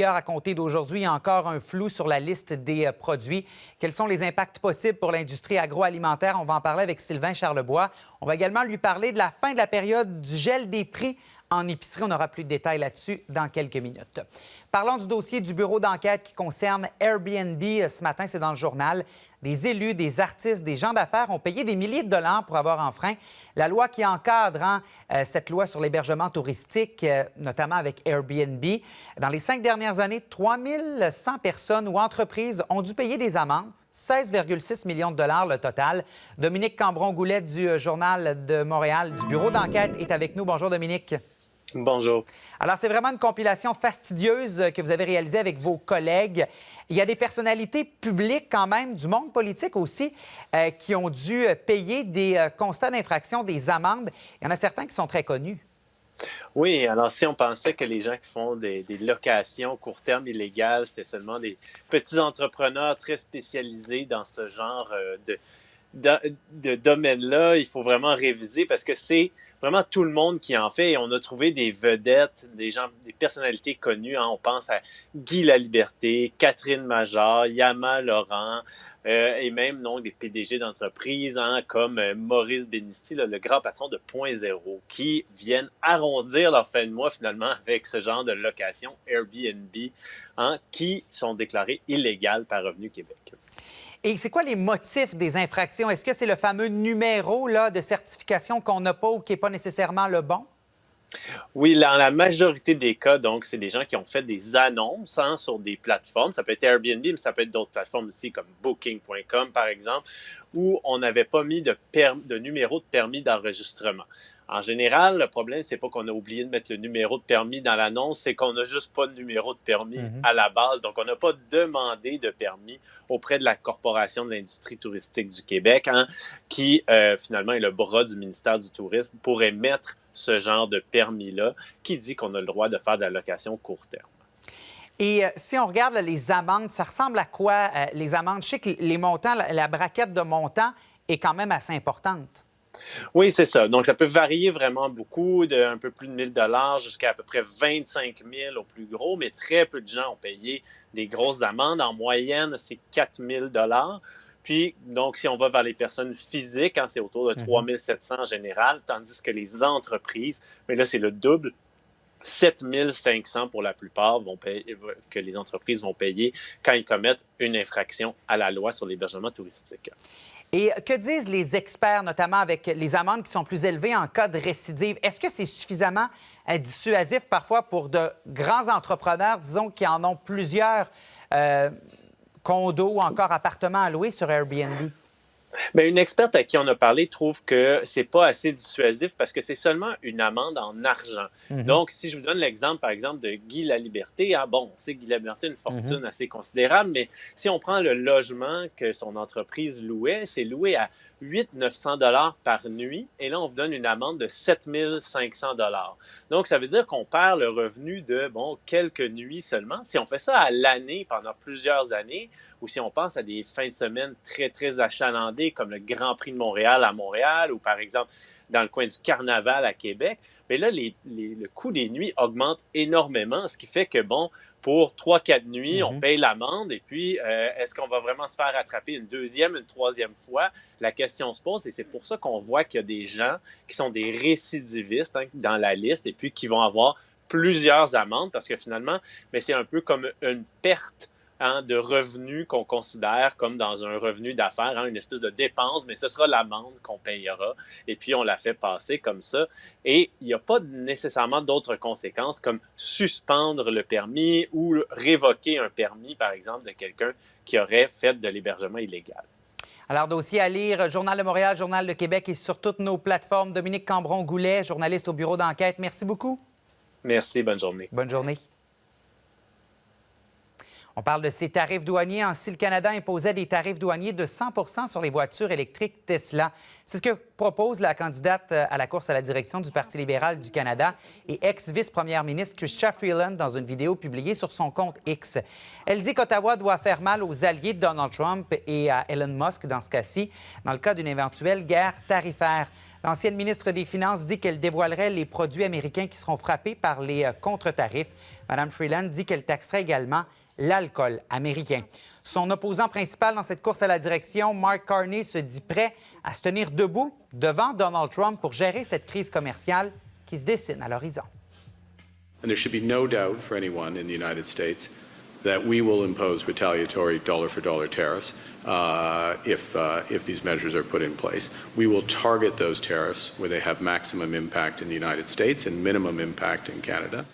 À compter d'aujourd'hui, il y a encore un flou sur la liste des produits. Quels sont les impacts possibles pour l'industrie agroalimentaire? On va en parler avec Sylvain Charlebois. On va également lui parler de la fin de la période du gel des prix en épicerie. On aura plus de détails là-dessus dans quelques minutes. Parlons du dossier du bureau d'enquête qui concerne Airbnb. Ce matin, c'est dans le journal. Des élus, des artistes, des gens d'affaires ont payé des milliers de dollars pour avoir enfreint la loi qui encadre cette loi sur l'hébergement touristique, notamment avec Airbnb. Dans les 5 dernières années, 3100 personnes ou entreprises ont dû payer des amendes. 16,6 millions de dollars le total. Dominique Cambron-Goulet du Journal de Montréal, du bureau d'enquête, est avec nous. Bonjour, Dominique. Bonjour. Alors, c'est vraiment une compilation fastidieuse que vous avez réalisée avec vos collègues. Il y a des personnalités publiques quand même, du monde politique aussi, qui ont dû payer des constats d'infraction, des amendes. Il y en a certains qui sont très connus. Oui, alors si on pensait que les gens qui font des locations court terme illégales, c'est seulement des petits entrepreneurs très spécialisés dans ce genre de domaine-là, il faut vraiment réviser parce que c'est vraiment tout le monde qui en fait. Et on a trouvé des vedettes, des gens, des personnalités connues. Hein. On pense à Guy Laliberté, Catherine Major, Yama Laurent, et même des PDG d'entreprises comme Maurice Benisti, le grand patron de Point Zéro, qui viennent arrondir leur fin de mois finalement avec ce genre de location Airbnb, qui sont déclarées illégales par Revenu Québec. Et c'est quoi les motifs des infractions? Est-ce que c'est le fameux numéro là, de certification qu'on n'a pas ou qui n'est pas nécessairement le bon? Oui, dans la majorité des cas, donc, c'est des gens qui ont fait des annonces sur des plateformes. Ça peut être Airbnb, mais ça peut être d'autres plateformes aussi, comme Booking.com, par exemple, où on n'avait pas mis de numéro de permis d'enregistrement. En général, le problème, c'est pas qu'on a oublié de mettre le numéro de permis dans l'annonce, c'est qu'on n'a juste pas de numéro de permis à la base. Donc, on n'a pas demandé de permis auprès de la Corporation de l'industrie touristique du Québec, qui, finalement, est le bras du ministère du Tourisme pour émettre ce genre de permis-là, qui dit qu'on a le droit de faire de la location court terme. Et si on regarde les amendes, ça ressemble à quoi, les amendes? Je sais que les montants, la braquette de montants est quand même assez importante. Oui, c'est ça. Donc, ça peut varier vraiment beaucoup, d'un peu plus de 1 000 jusqu'à à peu près 25 000 au plus gros, mais très peu de gens ont payé des grosses amendes. En moyenne, c'est 4 000 Puis, donc, si on va vers les personnes physiques, c'est autour de 3 700 en général, tandis que les entreprises, mais là, c'est le double, 7 500 pour la plupart que les entreprises vont payer quand ils commettent une infraction à la loi sur l'hébergement touristique. Et que disent les experts, notamment avec les amendes qui sont plus élevées en cas de récidive? Est-ce que c'est suffisamment dissuasif parfois pour de grands entrepreneurs, disons, qui en ont plusieurs condos ou encore appartements à louer sur Airbnb? Bien, une experte à qui on a parlé trouve que c'est pas assez dissuasif parce que c'est seulement une amende en argent. Donc, si je vous donne l'exemple, par exemple, de Guy Laliberté, on sait que Guy Laliberté a une fortune assez considérable, mais si on prend le logement que son entreprise louait, c'est loué à 800-900 $ par nuit, et là, on vous donne une amende de 7 500 $. Donc, ça veut dire qu'on perd le revenu de, quelques nuits seulement. Si on fait ça à l'année, pendant plusieurs années, ou si on pense à des fins de semaine très, très achalandées, comme le Grand Prix de Montréal à Montréal, ou par exemple, dans le coin du Carnaval à Québec, mais là, le coût des nuits augmente énormément, ce qui fait que, pour 3-4 nuits, on paye l'amende, et puis est-ce qu'on va vraiment se faire attraper une deuxième, une troisième fois? La question se pose, et c'est pour ça qu'on voit qu'il y a des gens qui sont des récidivistes dans la liste, et puis qui vont avoir plusieurs amendes, parce que finalement, c'est un peu comme une perte de revenus qu'on considère comme dans un revenu d'affaires, une espèce de dépense, mais ce sera l'amende qu'on payera. Et puis, on la fait passer comme ça. Et il n'y a pas nécessairement d'autres conséquences comme suspendre le permis ou révoquer un permis, par exemple, de quelqu'un qui aurait fait de l'hébergement illégal. Alors, dossier à lire, Journal de Montréal, Journal de Québec et sur toutes nos plateformes. Dominique Cambron-Goulet, journaliste au bureau d'enquête. Merci beaucoup. Merci, bonne journée. Bonne journée. On parle de ces tarifs douaniers. Ainsi, le Canada imposait des tarifs douaniers de 100 sur les voitures électriques Tesla. C'est ce que propose la candidate à la course à la direction du Parti libéral du Canada et ex-vice-première ministre Chrystia Freeland dans une vidéo publiée sur son compte X. Elle dit qu'Ottawa doit faire mal aux alliés de Donald Trump et à Elon Musk dans ce cas-ci, dans le cas d'une éventuelle guerre tarifaire. L'ancienne ministre des Finances dit qu'elle dévoilerait les produits américains qui seront frappés par les contre-tarifs. Mme Freeland dit qu'elle taxerait également l'alcool américain. Son opposant principal dans cette course à la direction, Mark Carney, se dit prêt à se tenir debout devant Donald Trump pour gérer cette crise commerciale qui se dessine à l'horizon. And there should be no doubt for anyone in the United States that we will impose retaliatory dollar-for-dollar tariffs if these measures are put in place. We will target those tariffs where they have maximum impact in the United States and minimum impact in Canada.